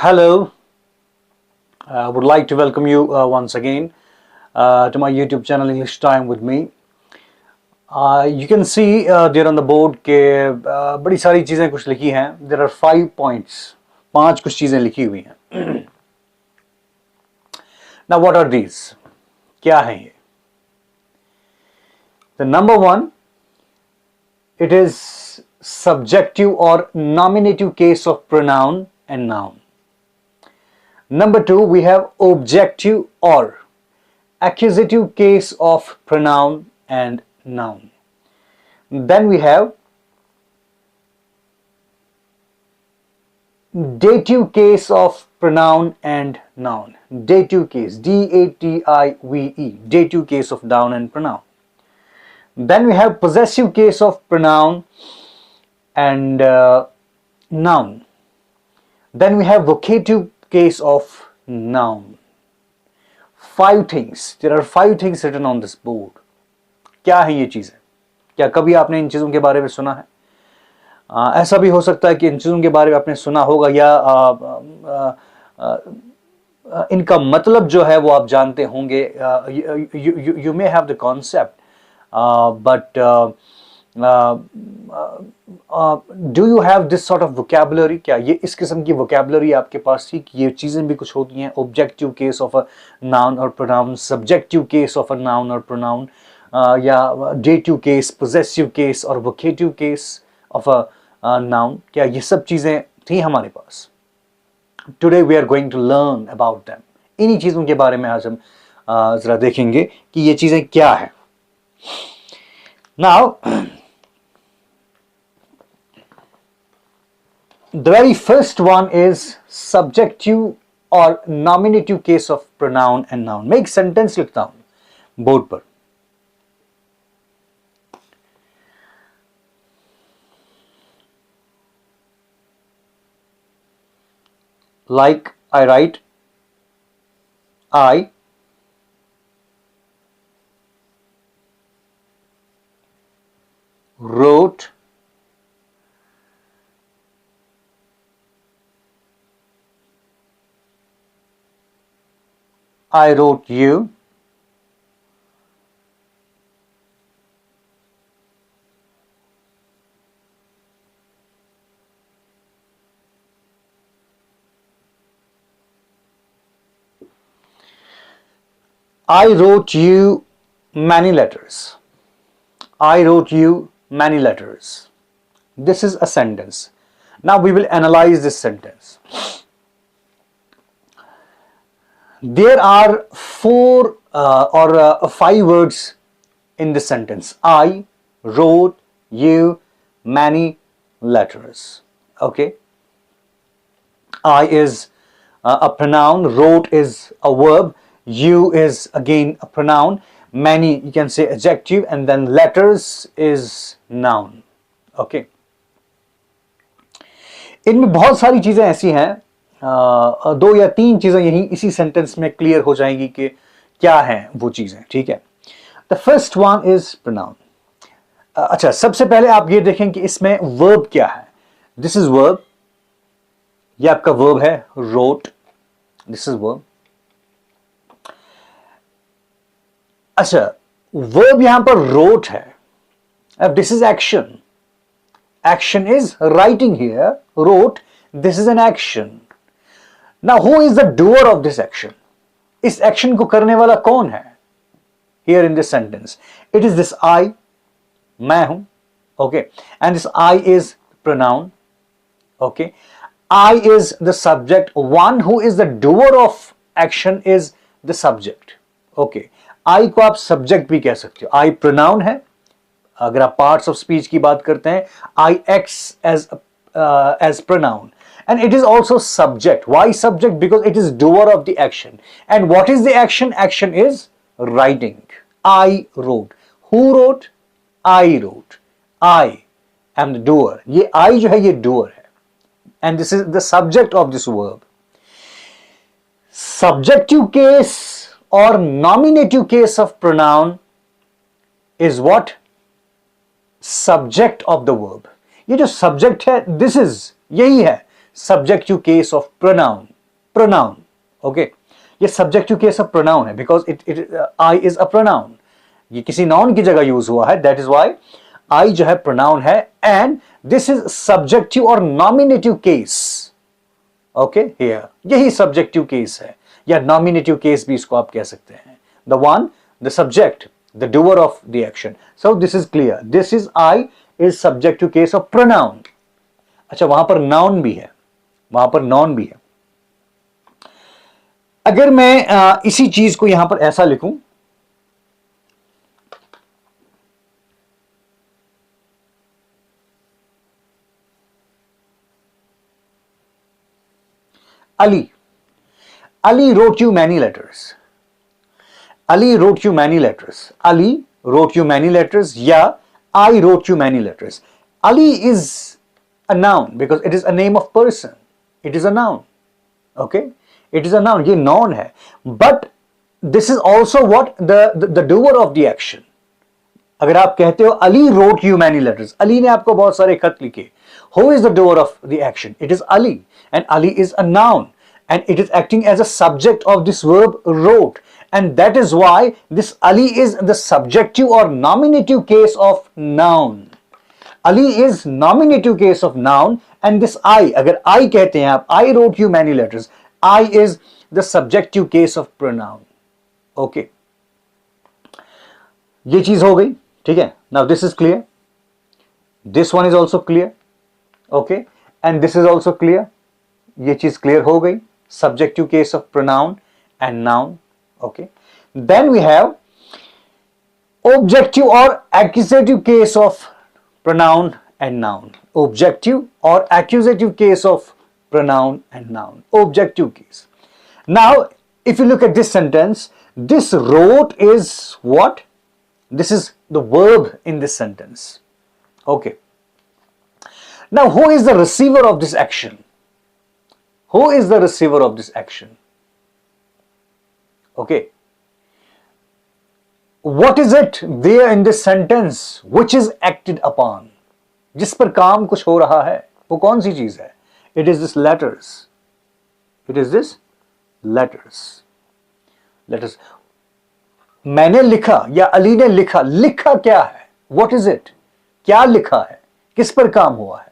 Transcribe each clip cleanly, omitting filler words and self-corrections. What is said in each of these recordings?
Hello, I would like to welcome you once again to my YouTube channel English Time with me. You can see there on the board के बड़ी सारी चीज़ें कुछ लिखी हैं. There are 5 points. 5 कुछ चीज़ें लिखी हुई हैं. Now what are these? क्या हैं ये? The number 1, it is subjective or nominative case of pronoun and noun. Number 2, we have objective or accusative case of pronoun and noun. Then we have dative case of pronoun and noun. Dative case, D-A-T-I-V-E, dative case of noun and pronoun. Then we have possessive case of pronoun and noun. Then we have vocative case of noun. 5 things. There are 5 things written on this board. क्या है ये चीज़ें? क्या कभी आपने इन चीज़ों के बारे में सुना है? ऐसा भी हो सकता है कि इन चीज़ों के बारे में आपने सुना होगा या इनका मतलब जो है वो आप जानते होंगे. You may have the concept, but do you have this sort of vocabulary? क्या ये इस किस्म की vocabulary आपके पास थी कि ये चीज़ें भी कुछ होती हैं? Objective case of a noun or pronoun, subjective case of a noun or pronoun, या dative case, possessive case और vocative case of a noun. क्या ये सब चीज़ें थी हमारे पास? Today we are going to learn about them. इन्हीं चीज़ों के बारे में आज हम ज़रा देखेंगे कि ये चीज़ें क्या हैं. Now, the very first one is subjective or nominative case of pronoun and noun. मैं एक sentence लिखता हूँ बोर्ड पर. Like I write, I wrote I wrote you, I wrote you many letters. I wrote you many letters. This is a sentence. Now we will analyze this sentence. There are 4 or 5 words in this sentence. I wrote you many letters. Okay. I is a pronoun, wrote is a verb, you is again a pronoun, many you can say adjective, and then letters is noun. Okay. इनमें बहुत सारी चीज़ें ऐसी हैं, 2 या 3 चीज़ें यही इसी सेंटेंस में क्लियर हो जाएंगी कि क्या हैं वो चीज़ें. ठीक है. The first one is pronoun. अच्छा, सबसे पहले आप ये देखें कि इसमें वर्ब क्या है. This is verb. ये आपका वर्ब है रोट. This is verb. अच्छा, वर्ब यहां पर रोट है. अब this is action. Action is writing here. Wrote. This is an action. Now, who is the doer of this action? इस action को करने वाला कौन है? Here in this sentence, it is this I. मैं हूं. Okay, and this I is pronoun. Okay, I is the subject. One who is the doer of action is the subject. Okay, I को आप subject भी कह सकते हो. I pronoun है. अगर आप पार्ट्स ऑफ स्पीच की बात करते हैं, I acts as pronoun, and it is also subject. Why subject? Because it is doer of the action. And what is the action? Action is writing. I wrote. Who wrote? I wrote. I am the doer. ये I जो है ये doer है. And this is the subject of this verb. Subjective case or nominative case of pronoun is what? Subject of the verb. ये जो subject है, this is, यही है subjective case of pronoun. Okay, ये subjective case of pronoun है because I is a pronoun. ये किसी noun की जगह use हुआ है, that is why I जो है pronoun है, and this is subjective or nominative case. Okay, here यही subjective case है या nominative case भी इसको आप कह सकते हैं. The one, the subject, the doer of the action. So this is clear. This is I is subjective case of pronoun. अच्छा, वहां पर noun भी है, वहां पर noun भी है. अगर मैं इसी चीज को यहां पर ऐसा लिखूं, Ali wrote you many letters. Ali wrote you many letters. Ali wrote you many letters. Yeah, I wrote you many letters. Ali is a noun because it is a name of person. It is a noun. Okay, it is a noun. ये noun है. But this is also what the doer of the action. अगर आप कहते हो Ali wrote you many letters, Ali ने आपको बहुत सारे खत लिखे. Who is the doer of the action? It is Ali, and Ali is a noun, and it is acting as a subject of this verb wrote, and that is why this Ali is the subjective or nominative case of noun. Ali is nominative case of noun, and this I, अगर I कहते हैं आप, I wrote you many letters, I is the subjective case of pronoun. Okay, ये चीज हो गई, ठीक है. Now this is clear. This one is also clear. Okay, and this is also clear. ये चीज clear हो गई. Subjective case of pronoun and noun. Okay, then we have objective or accusative case of pronoun and noun. Objective or accusative case of pronoun and noun. Objective case. Now, if you look at this sentence, this wrote is what? This is the verb in this sentence. Okay. Now, who is the receiver of this action? Who is the receiver of this action? Okay. What is it there in this sentence which is acted upon? जिस पर काम कुछ हो रहा है, वो कौन सी चीज है? It is this letters. It is this letters. Letters. मैंने लिखा या अली ने लिखा. लिखा क्या है? What is it? क्या लिखा है? किस पर काम हुआ है?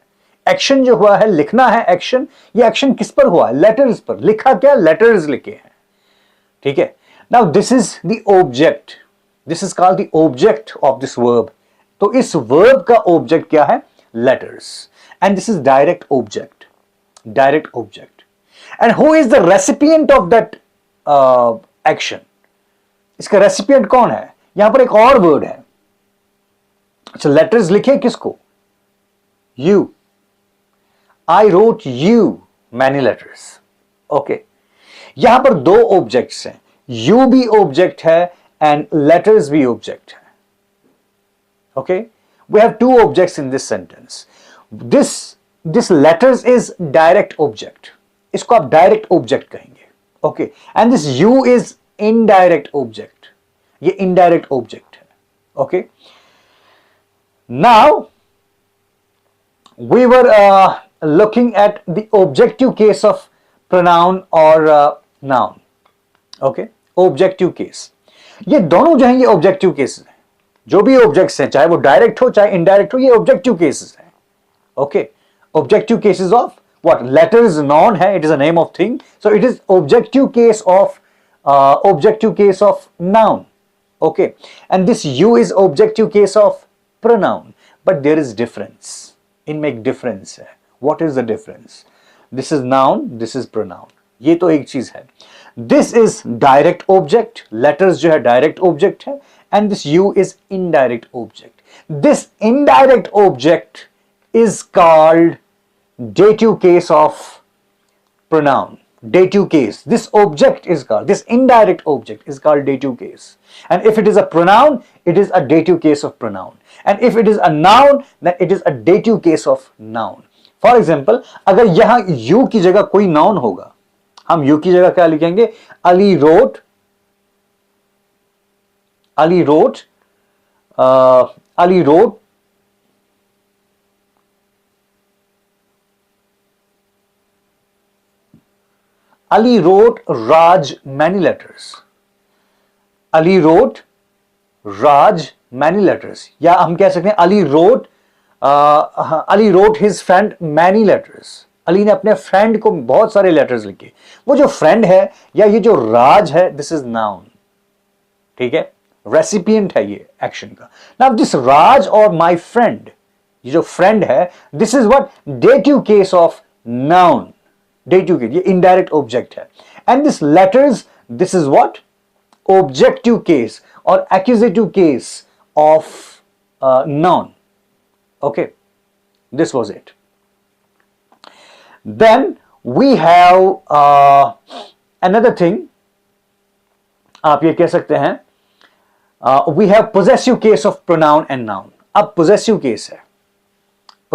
एक्शन जो हुआ है, लिखना है एक्शन. ये एक्शन किस पर हुआ है? लेटर्स पर. लिखा क्या? लेटर्स लिखे हैं. ठीक है. Now this is the object. This is called the object of this verb. तो इस वर्ब का ऑब्जेक्ट क्या है? Letters. And this is direct object. Direct object. And who is the recipient of that action? इसका recipient कौन है? यहां पर एक और वर्ड है. अच्छा, लेटर्स लिखे किसको? You. I wrote you many letters. Okay. यहां पर दो ऑब्जेक्ट्स हैं. You भी ऑब्जेक्ट है and letters भी ऑब्जेक्ट है. Okay. We have two objects in this sentence. This letters is direct object. इसको आप direct object कहेंगे. Okay. And this you is indirect object. ये indirect object है. Okay. Now we were looking at the objective case of pronoun or noun. Okay, objective case. ये दोनों जो हैं ये objective cases हैं. जो भी objects हैं, चाहे वो direct हो चाहे indirect हो, ये objective cases हैं. Okay, objective cases of what? Letters noun है, it is a name of thing, so it is objective case of noun. Okay, and this you is objective case of pronoun, but there is difference. इनमें एक difference है. What is the difference? This is noun, this is pronoun. ये तो एक चीज है. This is direct object. Letters जो है direct object है, and this you is indirect object. This indirect object is called dative case of pronoun. Dative case. This object is called, this indirect object is called dative case. And if it is a pronoun, it is a dative case of pronoun. And if it is a noun, then it is a dative case of noun. For example, अगर यहां you की जगह कोई noun होगा, हम you की जगह क्या लिखेंगे? Ali wrote. Ali wrote. Ali wrote Ali wrote Raj many letters. Ali wrote Raj many letters. या हम कह सकते हैं Ali wrote his friend many letters. Ali ने अपने फ्रेंड को बहुत सारे लेटर्स लिखे. वो जो फ्रेंड है या ये जो राज है, दिस इज नाउन. ठीक है, रेसिपिएंट है ये एक्शन का. नाउ दिस राज और माय फ्रेंड, ये जो फ्रेंड है, this is what dative case of noun. Dative case, ये इनडायरेक्ट ऑब्जेक्ट है. And this letters, this is what objective case और accusative case of noun. Okay, this was it. Then we have another thing. आप ये कह सकते हैं we have possessive case of pronoun and noun. अब possessive case है.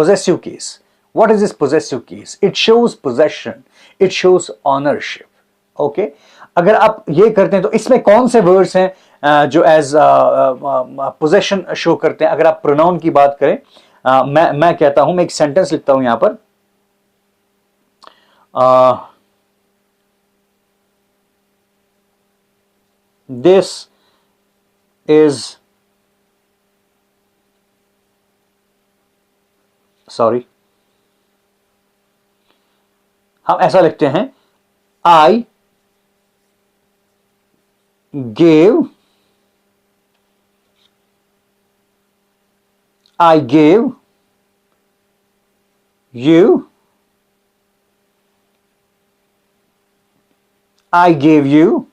Possessive case. What is this possessive case? It shows possession. It shows ownership. Okay. अगर आप ये करते हैं तो इसमें कौन से वर्ड्स हैं जो एज पोजेशन शो करते हैं? अगर आप प्रोनाउन की बात करें, मैं कहता हूं, मैं एक सेंटेंस लिखता हूं यहां पर. दिस इज, सॉरी, हम ऐसा लिखते हैं, आई gave you, I gave you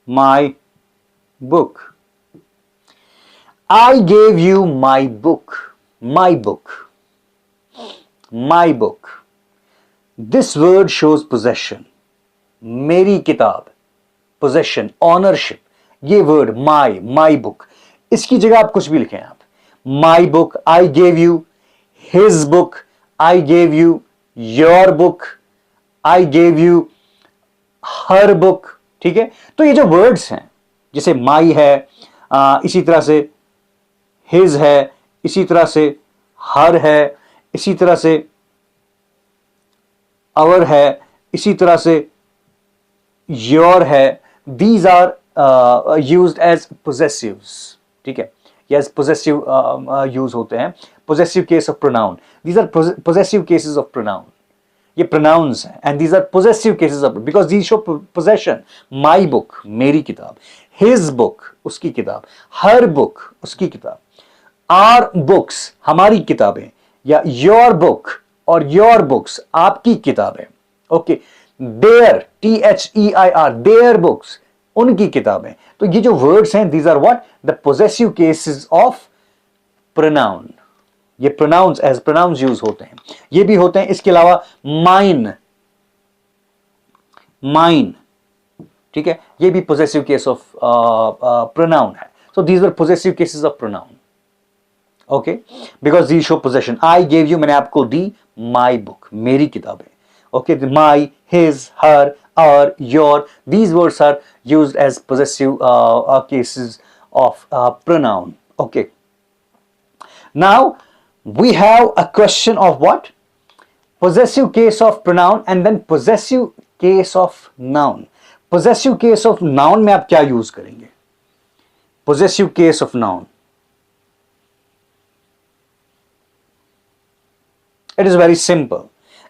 my book. I gave you my book. My book. My book. This word shows possession. मेरी किताब, possession, ownership. ये वर्ड my book, इसकी जगह आप कुछ भी लिखें. आप my book, I gave you his book, I gave you your book, I gave you her book. ठीक है, तो ये जो वर्ड्स हैं, जैसे my है, इसी तरह से his है, इसी तरह से her है, इसी तरह से our है, इसी तरह से your है, these are used as possessives. ठीक है, yes, possessive use होते हैं. possessive case of pronoun, these are possessive cases of pronoun. ये pronouns हैं and these are possessive cases of, because these show possession. my book, मेरी किताब, his book, उसकी किताब, her book, उसकी किताब, our books, हमारी किताबें, या your book और your books, आपकी किताबें. Okay, their, their, their books, उनकी किताबें. तो ये जो वर्ड्स हैं, these are what the possessive cases of pronoun. ये pronouns as pronouns यूज होते हैं. ये भी होते हैं. इसके अलावा mine, mine, ठीक है, ये भी possessive case of pronoun है. So these were possessive cases of pronoun. Okay, because these show possession. I gave you, मैंने आपको दी my book, मेरी किताबें. Okay, the my, his, her, our, your, these words are used as possessive cases of pronoun. Okay. Now we have a question of what? Possessive case of pronoun and then possessive case of noun. Possessive case of noun में आप क्या use करेंगे? Possessive case of noun. It is very simple.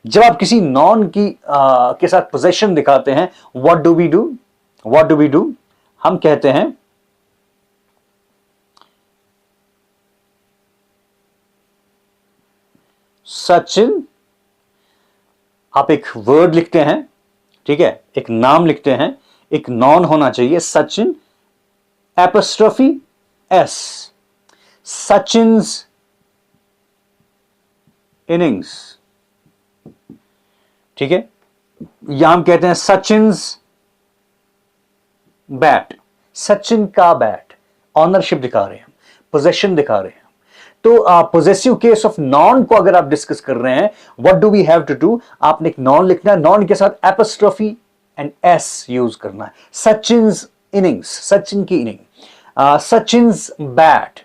जब आप किसी non की के साथ पोजेशन दिखाते हैं, what do we do? What do we do? हम कहते हैं सचिन. आप एक वर्ड लिखते हैं, ठीक है, एक नाम लिखते हैं, एक नॉन होना चाहिए, Sachin apostrophe S, Sachin's innings. ठीक है, यहां हम कहते हैं सचिन्स बैट, सचिन का बैट. ऑनरशिप दिखा रहे हैं, पोजेशन दिखा रहे हैं. तो पोजेसिव केस ऑफ नॉन को अगर आप डिस्कस कर रहे हैं, what do we have to do? आपने एक नॉन लिखना है, नॉन के साथ एपोस्ट्रोफी एंड एस यूज करना है. सचिन्स इनिंग्स, सचिन की इनिंग, सचिन्स बैट.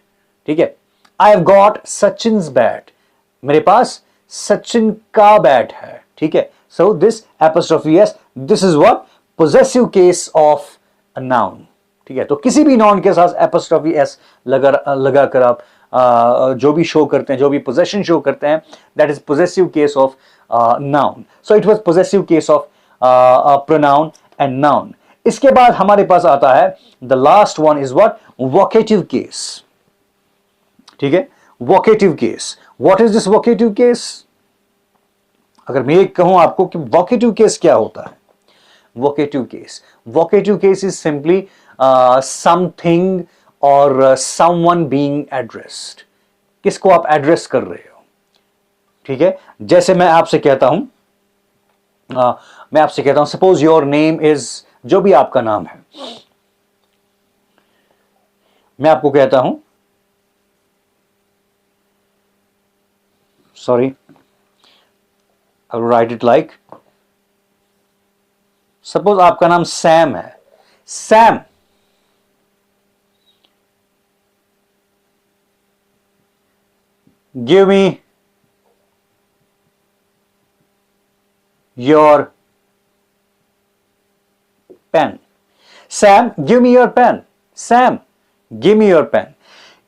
ठीक है, I have got Sachin's bat, मेरे पास सचिन का बैट है. ठीक है. So this apostrophe s, this is what possessive case of a noun. ठीक है. तो किसी भी noun के साथ apostrophe s लगा कर आप जो भी शो करते हैं, जो भी possession शो करते हैं, that is possessive case of noun. So it was possessive case of pronoun and noun. इसके बाद हमारे पास आता है the last one is what? Vocative case. ठीक है. Vocative case. What is this vocative case? अगर मैं एक कहूं आपको कि vocative case क्या होता है? Vocative case. Vocative case is simply something or someone being addressed. किसको आप एड्रेस कर रहे हो? ठीक है. जैसे मैं आपसे कहता हूं सपोज योर नेम इज, जो भी आपका नाम है, मैं आपको कहता हूं, sorry, I will write it like, suppose आपका नाम सैम है. Sam, give me your pen. Sam, give me your pen. Sam, give me your pen.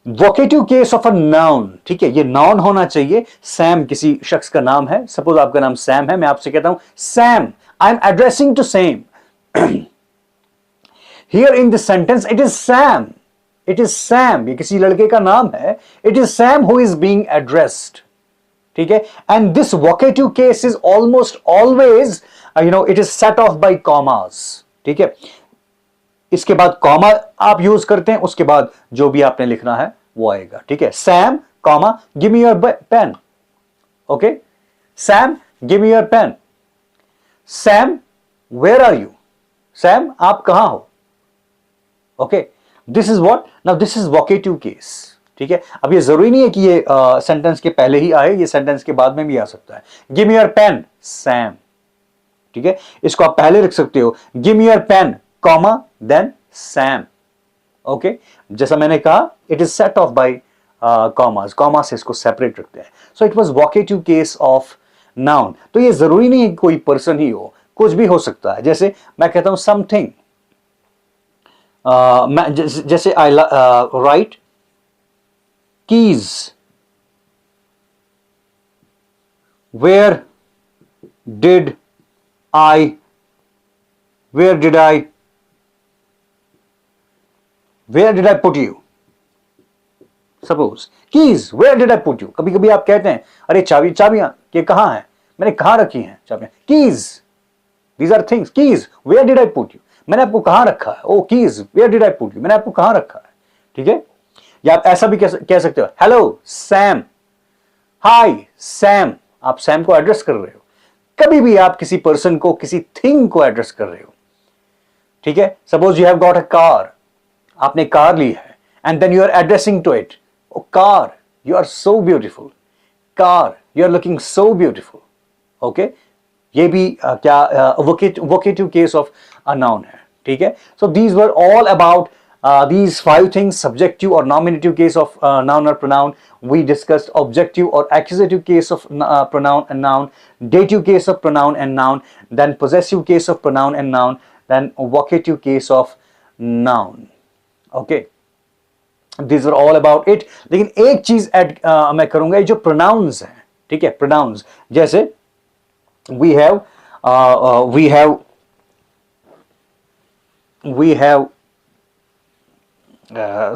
Vocative case of a noun. ठीक है, ये noun होना चाहिए. Sam किसी शख्स का नाम है. सपोज आपका नाम सैम है, मैं आपसे कहता हूं Sam, I'm addressing to Sam. Here in this sentence, it is Sam. It is Sam. ये किसी लड़के का नाम है. It is Sam who is being addressed. ठीक है. And this vocative case is almost always, it is set off by commas. ठीक है. इसके बाद कॉमा आप यूज करते हैं, उसके बाद जो भी आपने लिखना है वो आएगा. ठीक है. Sam comma give me your pen. Okay. Sam give me your pen. Sam where are you. Sam आप कहां हो. Okay. This is what. Now this is vocative case. ठीक है. अब ये जरूरी नहीं है कि ये सेंटेंस के पहले ही आए, ये सेंटेंस के बाद में भी आ सकता है. Give me your pen Sam. ठीक है. इसको आप पहले रख सकते हो, give me your pen comma then Sam. Okay. जैसा मैंने कहा, it is set off by commas. Comma से इसको सेपरेट रखते हैं. So it was vocative case of noun. तो ये जरूरी नहीं है कि कोई पर्सन ही हो, कुछ भी हो सकता है. जैसे मैं कहता हूं समथिंग, जैसे I write keys. Where did I, where did I put you? Suppose keys, where did I put you? कभी कभी आप कहते हैं, अरे चाबियां ये कहां हैं, मैंने कहां रखी हैं चाबियां. keys, these are things. keys, where did I put you? मैंने आपको कहां रखा है. oh keys, where did I put you? मैंने आपको कहां रखा है. ठीक है. या आप ऐसा भी कह सकते हो, हेलो सैम, हाय सैम. आप सैम को एड्रेस कर रहे हो. कभी भी आप किसी पर्सन को, किसी थिंग को एड्रेस कर रहे हो. ठीक है. Suppose you have got a car. आपने कार ली है and then you are addressing to it, O car you are so beautiful. Car you are looking so beautiful. Okay. ये भी क्या vocative case of a noun है. ठीक है. So these were all about these 5 things: subjective or nominative case of noun or pronoun. We discussed objective or accusative case of pronoun and noun, dative case of pronoun and noun, then possessive case of pronoun and noun, then vocative case of noun. Okay, these are all about it. लेकिन एक चीज add मैं करूंगा, ये जो pronouns हैं, ठीक है, pronouns जैसे we have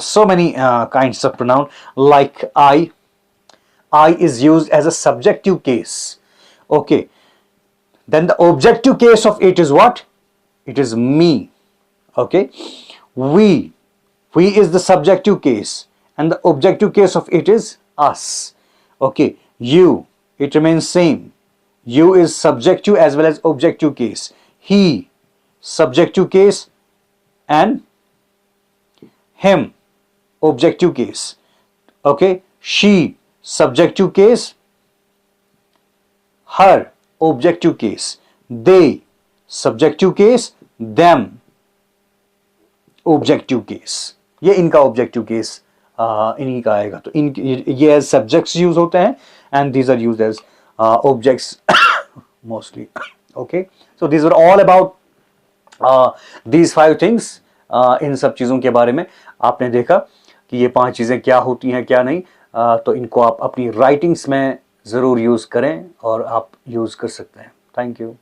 so many kinds of pronoun. Like I is used as a subjective case. Okay. Then the objective case of it is what? It is me. Okay. We is the subjective case and the objective case of it is us. Okay. You, it remains same. You is subjective as well as objective case. He, subjective case, and him, objective case. Okay. She, subjective case. Her, objective case. They, subjective case. Them, objective case. ये इनका objective case इन्हीं का आएगा. तो ये as subjects use होते हैं and these are used as objects mostly. Okay, so these were all about these 5 things. इन सब चीज़ों के बारे में आपने देखा कि ये 5 चीज़ें क्या होती हैं क्या नहीं, तो इनको आप अपनी राइटिंग्स में ज़रूर यूज़ करें और आप यूज़ कर सकते हैं. Thank you.